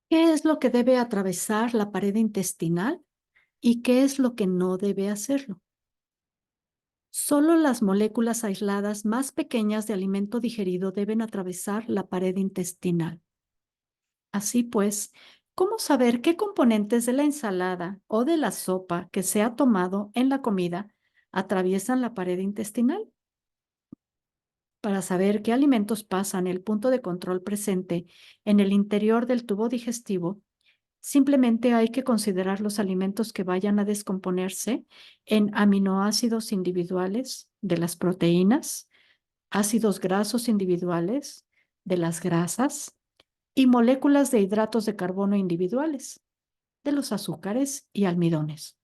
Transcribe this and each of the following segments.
¿Qué es lo que debe atravesar la pared intestinal y qué es lo que no debe hacerlo? Solo las moléculas aisladas más pequeñas de alimento digerido deben atravesar la pared intestinal. Así pues, ¿cómo saber qué componentes de la ensalada o de la sopa que se ha tomado en la comida atraviesan la pared intestinal? Para saber qué alimentos pasan el punto de control presente en el interior del tubo digestivo, simplemente hay que considerar los alimentos que vayan a descomponerse en aminoácidos individuales de las proteínas, ácidos grasos individuales de las grasas y moléculas de hidratos de carbono individuales de los azúcares y almidones.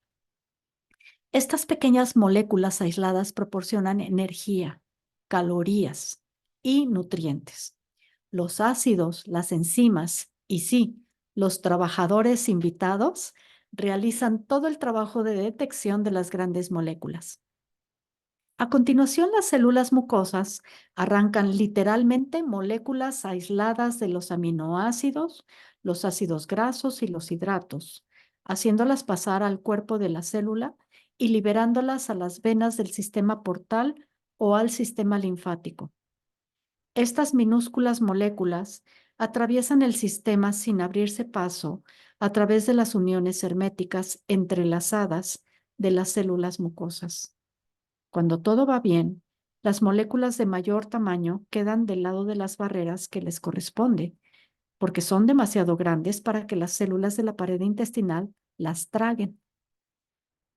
Estas pequeñas moléculas aisladas proporcionan energía, calorías y nutrientes. Los ácidos, las enzimas y sí, los trabajadores invitados realizan todo el trabajo de detección de las grandes moléculas. A continuación, las células mucosas arrancan literalmente moléculas aisladas de los aminoácidos, los ácidos grasos y los hidratos, haciéndolas pasar al cuerpo de la célula y liberándolas a las venas del sistema portal o al sistema linfático. Estas minúsculas moléculas atraviesan el sistema sin abrirse paso a través de las uniones herméticas entrelazadas de las células mucosas. Cuando todo va bien, las moléculas de mayor tamaño quedan del lado de las barreras que les corresponde, porque son demasiado grandes para que las células de la pared intestinal las traguen.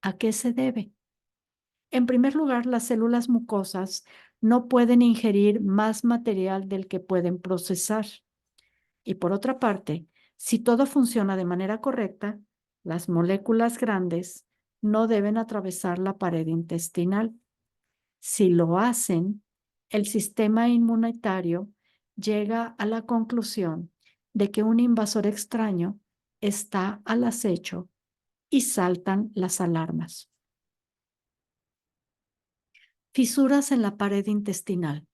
¿A qué se debe? En primer lugar, las células mucosas no pueden ingerir más material del que pueden procesar. Y por otra parte, si todo funciona de manera correcta, las moléculas grandes no deben atravesar la pared intestinal. Si lo hacen, el sistema inmunitario llega a la conclusión de que un invasor extraño está al acecho y saltan las alarmas. Fisuras en la pared intestinal.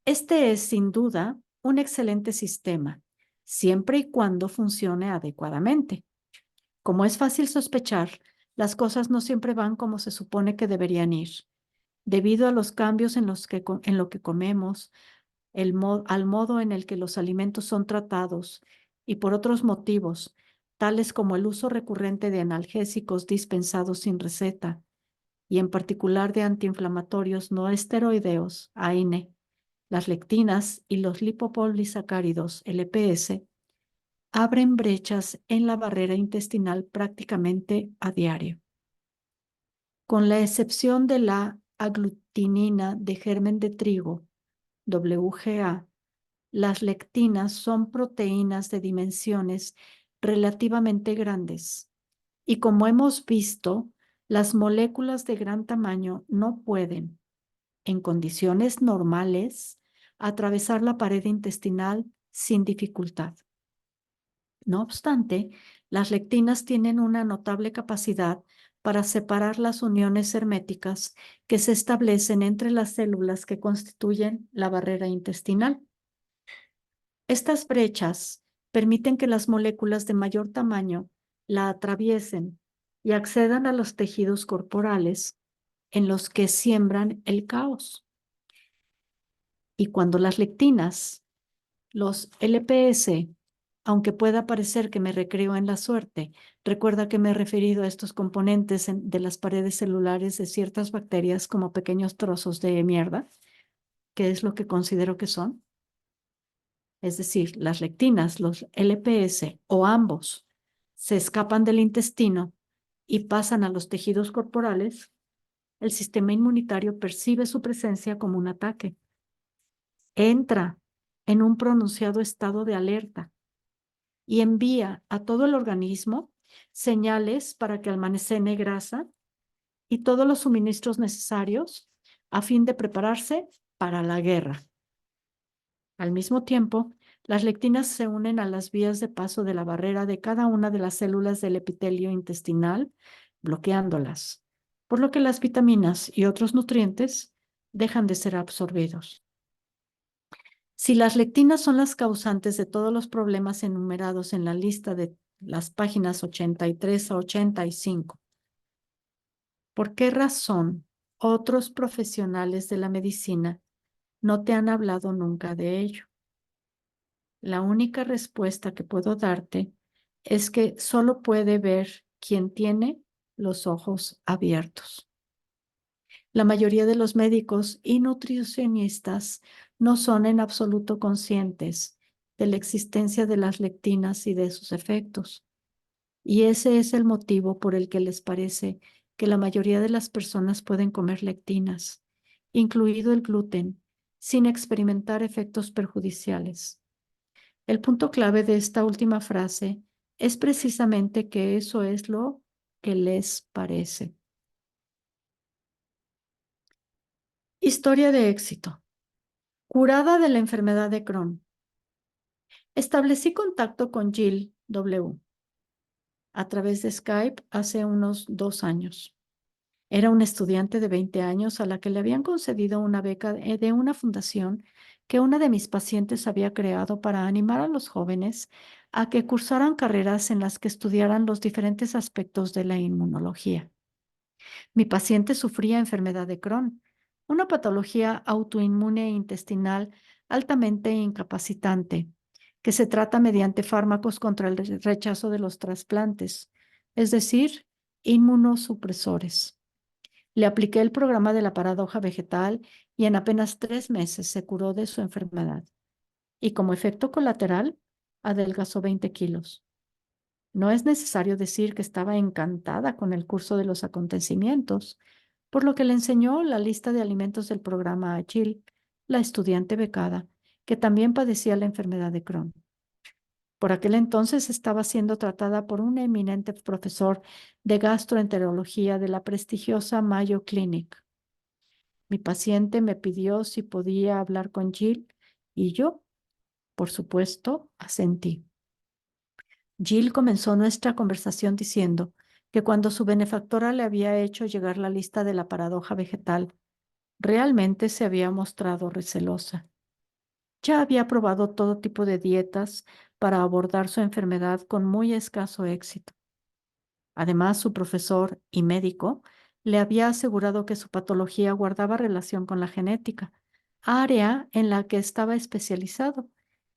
Este es, sin duda, un excelente sistema, siempre y cuando funcione adecuadamente. Como es fácil sospechar, las cosas no siempre van como se supone que deberían ir, debido a los cambios en lo que comemos, al modo en el que los alimentos son tratados y por otros motivos, tales como el uso recurrente de analgésicos dispensados sin receta y en particular de antiinflamatorios no esteroideos, AINE, las lectinas y los lipopolisacáridos, LPS, abren brechas en la barrera intestinal prácticamente a diario. Con la excepción de la aglutinina de germen de trigo, WGA, las lectinas son proteínas de dimensiones relativamente grandes y como hemos visto, las moléculas de gran tamaño no pueden, en condiciones normales, atravesar la pared intestinal sin dificultad. No obstante, las lectinas tienen una notable capacidad para separar las uniones herméticas que se establecen entre las células que constituyen la barrera intestinal. Estas brechas permiten que las moléculas de mayor tamaño la atraviesen y accedan a los tejidos corporales en los que siembran el caos. Y cuando las lectinas, los LPS, aunque pueda parecer que me recreo en la suerte, recuerda que me he referido a estos componentes de las paredes celulares de ciertas bacterias como pequeños trozos de mierda, que es lo que considero que son. Es decir, las lectinas, los LPS o ambos, se escapan del intestino y pasan a los tejidos corporales, el sistema inmunitario percibe su presencia como un ataque. Entra en un pronunciado estado de alerta y envía a todo el organismo señales para que almacene grasa y todos los suministros necesarios a fin de prepararse para la guerra. Al mismo tiempo, las lectinas se unen a las vías de paso de la barrera de cada una de las células del epitelio intestinal, bloqueándolas, por lo que las vitaminas y otros nutrientes dejan de ser absorbidos. Si las lectinas son las causantes de todos los problemas enumerados en la lista de las páginas 83 a 85, ¿por qué razón otros profesionales de la medicina no te han hablado nunca de ello? La única respuesta que puedo darte es que solo puede ver quien tiene los ojos abiertos. La mayoría de los médicos y nutricionistas no son en absoluto conscientes de la existencia de las lectinas y de sus efectos. Y ese es el motivo por el que les parece que la mayoría de las personas pueden comer lectinas, incluido el gluten, sin experimentar efectos perjudiciales. El punto clave de esta última frase es precisamente que eso es lo que les parece. Historia de éxito. Curada de la enfermedad de Crohn. Establecí contacto con Jill W. a través de Skype hace unos 2 años. Era una estudiante de 20 años a la que le habían concedido una beca de una fundación que una de mis pacientes había creado para animar a los jóvenes a que cursaran carreras en las que estudiaran los diferentes aspectos de la inmunología. Mi paciente sufría enfermedad de Crohn, una patología autoinmune intestinal altamente incapacitante, que se trata mediante fármacos contra el rechazo de los trasplantes, es decir, inmunosupresores. Le apliqué el programa de la paradoja vegetal y en apenas 3 meses se curó de su enfermedad. Y como efecto colateral, adelgazó 20 kilos. No es necesario decir que estaba encantada con el curso de los acontecimientos, por lo que le enseñó la lista de alimentos del programa a Jill, la estudiante becada, que también padecía la enfermedad de Crohn. Por aquel entonces estaba siendo tratada por un eminente profesor de gastroenterología de la prestigiosa Mayo Clinic. Mi paciente me pidió si podía hablar con Jill y yo, por supuesto, asentí. Jill comenzó nuestra conversación diciendo que cuando su benefactora le había hecho llegar la lista de la paradoja vegetal, realmente se había mostrado recelosa. Ya había probado todo tipo de dietas para abordar su enfermedad con muy escaso éxito. Además, su profesor y médico le había asegurado que su patología guardaba relación con la genética, área en la que estaba especializado,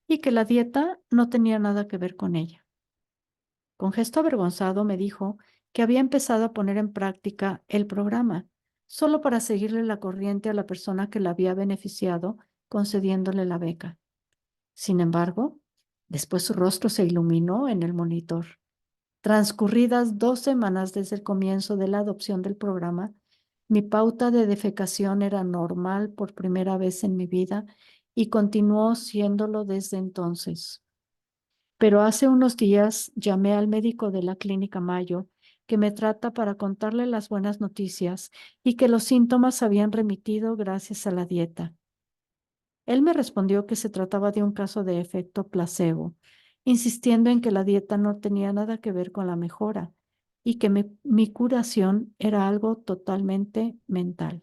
y que la dieta no tenía nada que ver con ella. Con gesto avergonzado me dijo que había empezado a poner en práctica el programa, solo para seguirle la corriente a la persona que la había beneficiado concediéndole la beca. Sin embargo, después su rostro se iluminó en el monitor. Transcurridas 2 semanas desde el comienzo de la adopción del programa, mi pauta de defecación era normal por primera vez en mi vida y continuó siéndolo desde entonces. Pero hace unos días llamé al médico de la clínica Mayo, que me trata para contarle las buenas noticias y que los síntomas habían remitido gracias a la dieta. Él me respondió que se trataba de un caso de efecto placebo, insistiendo en que la dieta no tenía nada que ver con la mejora y que mi curación era algo totalmente mental.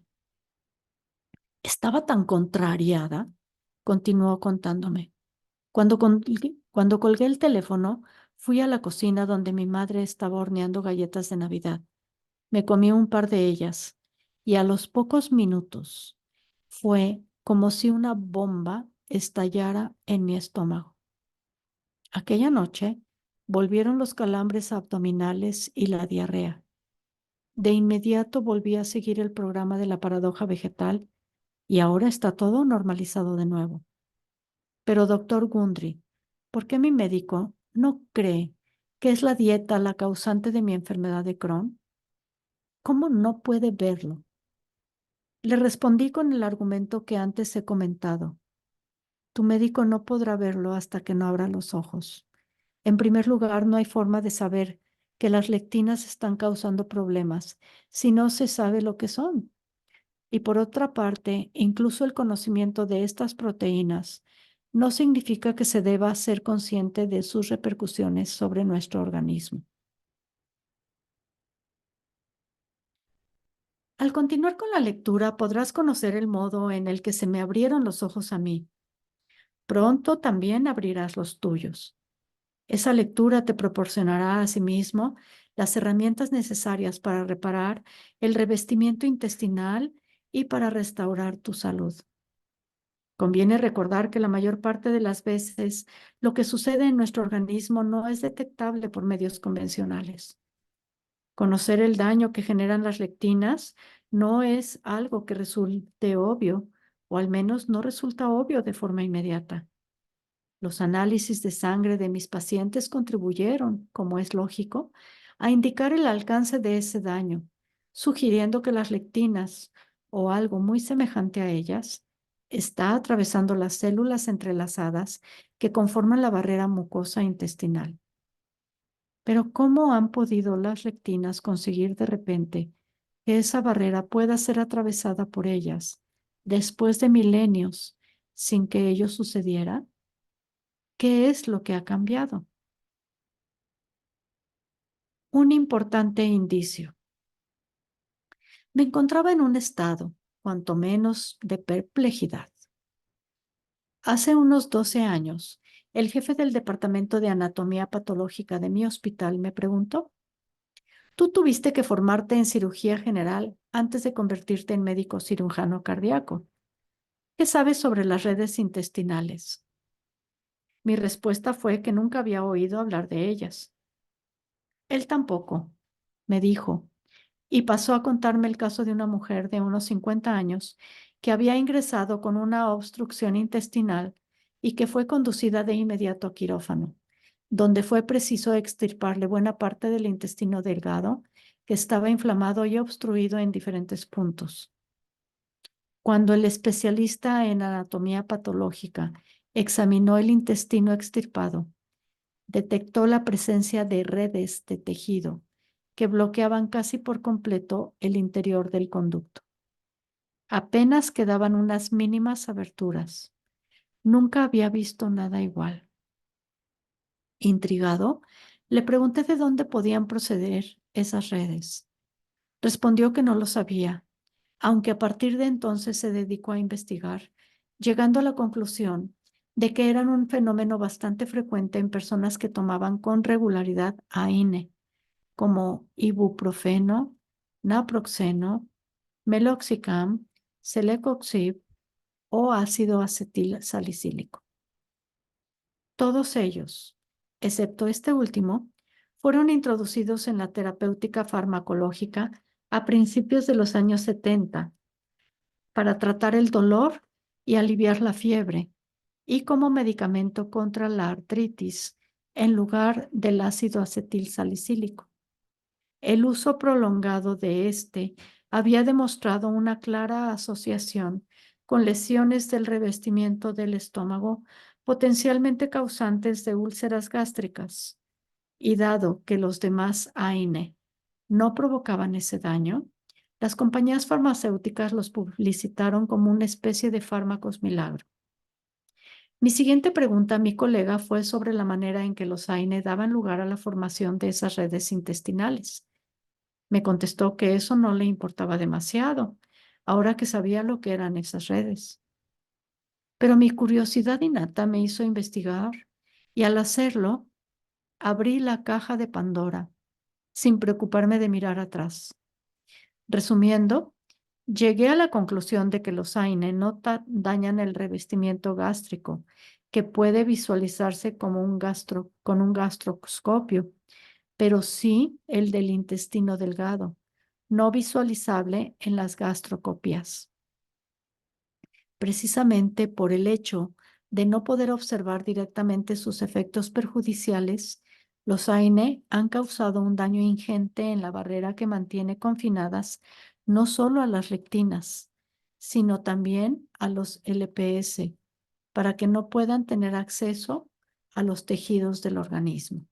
Estaba tan contrariada, continuó contándome. Cuando colgué el teléfono, fui a la cocina donde mi madre estaba horneando galletas de Navidad. Me comí un par de ellas y a los pocos minutos fue como si una bomba estallara en mi estómago. Aquella noche volvieron los calambres abdominales y la diarrea. De inmediato volví a seguir el programa de la paradoja vegetal y ahora está todo normalizado de nuevo. Pero, doctor Gundry, ¿por qué mi médico no cree que es la dieta la causante de mi enfermedad de Crohn? ¿Cómo no puede verlo? Le respondí con el argumento que antes he comentado. Tu médico no podrá verlo hasta que no abra los ojos. En primer lugar, no hay forma de saber que las lectinas están causando problemas si no se sabe lo que son. Y por otra parte, incluso el conocimiento de estas proteínas no significa que se deba ser consciente de sus repercusiones sobre nuestro organismo. Al continuar con la lectura, podrás conocer el modo en el que se me abrieron los ojos a mí. Pronto también abrirás los tuyos. Esa lectura te proporcionará asimismo las herramientas necesarias para reparar el revestimiento intestinal y para restaurar tu salud. Conviene recordar que la mayor parte de las veces lo que sucede en nuestro organismo no es detectable por medios convencionales. Conocer el daño que generan las lectinas no es algo que resulte obvio, o al menos no resulta obvio de forma inmediata. Los análisis de sangre de mis pacientes contribuyeron, como es lógico, a indicar el alcance de ese daño, sugiriendo que las lectinas, o algo muy semejante a ellas, está atravesando las células entrelazadas que conforman la barrera mucosa intestinal. Pero ¿cómo han podido las lectinas conseguir de repente que esa barrera pueda ser atravesada por ellas después de milenios sin que ello sucediera? ¿Qué es lo que ha cambiado? Un importante indicio. Me encontraba en un estado, cuanto menos, de perplejidad. Hace unos 12 años, el jefe del departamento de anatomía patológica de mi hospital me preguntó: ¿tú tuviste que formarte en cirugía general antes de convertirte en médico cirujano cardíaco? ¿Qué sabes sobre las redes intestinales? Mi respuesta fue que nunca había oído hablar de ellas. Él tampoco, me dijo, y pasó a contarme el caso de una mujer de unos 50 años que había ingresado con una obstrucción intestinal y que fue conducida de inmediato a quirófano, donde fue preciso extirparle buena parte del intestino delgado que estaba inflamado y obstruido en diferentes puntos. Cuando el especialista en anatomía patológica examinó el intestino extirpado, detectó la presencia de redes de tejido que bloqueaban casi por completo el interior del conducto. Apenas quedaban unas mínimas aberturas. Nunca había visto nada igual. Intrigado, le pregunté de dónde podían proceder esas redes. Respondió que no lo sabía, aunque a partir de entonces se dedicó a investigar, llegando a la conclusión de que eran un fenómeno bastante frecuente en personas que tomaban con regularidad AINE, como ibuprofeno, naproxeno, meloxicam, celecoxib o ácido acetil salicílico. Todos ellos, excepto este último, fueron introducidos en la terapéutica farmacológica a principios de los años 70 para tratar el dolor y aliviar la fiebre y como medicamento contra la artritis en lugar del ácido acetil salicílico. El uso prolongado de este había demostrado una clara asociación con lesiones del revestimiento del estómago potencialmente causantes de úlceras gástricas. Y dado que los demás AINE no provocaban ese daño, las compañías farmacéuticas los publicitaron como una especie de fármacos milagro. Mi siguiente pregunta a mi colega fue sobre la manera en que los AINE daban lugar a la formación de esas redes intestinales. Me contestó que eso no le importaba demasiado, ahora que sabía lo que eran esas redes. Pero mi curiosidad innata me hizo investigar y al hacerlo, abrí la caja de Pandora, sin preocuparme de mirar atrás. Resumiendo, llegué a la conclusión de que los AINE no dañan el revestimiento gástrico, que puede visualizarse como con un gastroscopio, pero sí el del intestino delgado, no visualizable en las gastrocopias. Precisamente por el hecho de no poder observar directamente sus efectos perjudiciales, los AINE han causado un daño ingente en la barrera que mantiene confinadas no solo a las lectinas, sino también a los LPS, para que no puedan tener acceso a los tejidos del organismo.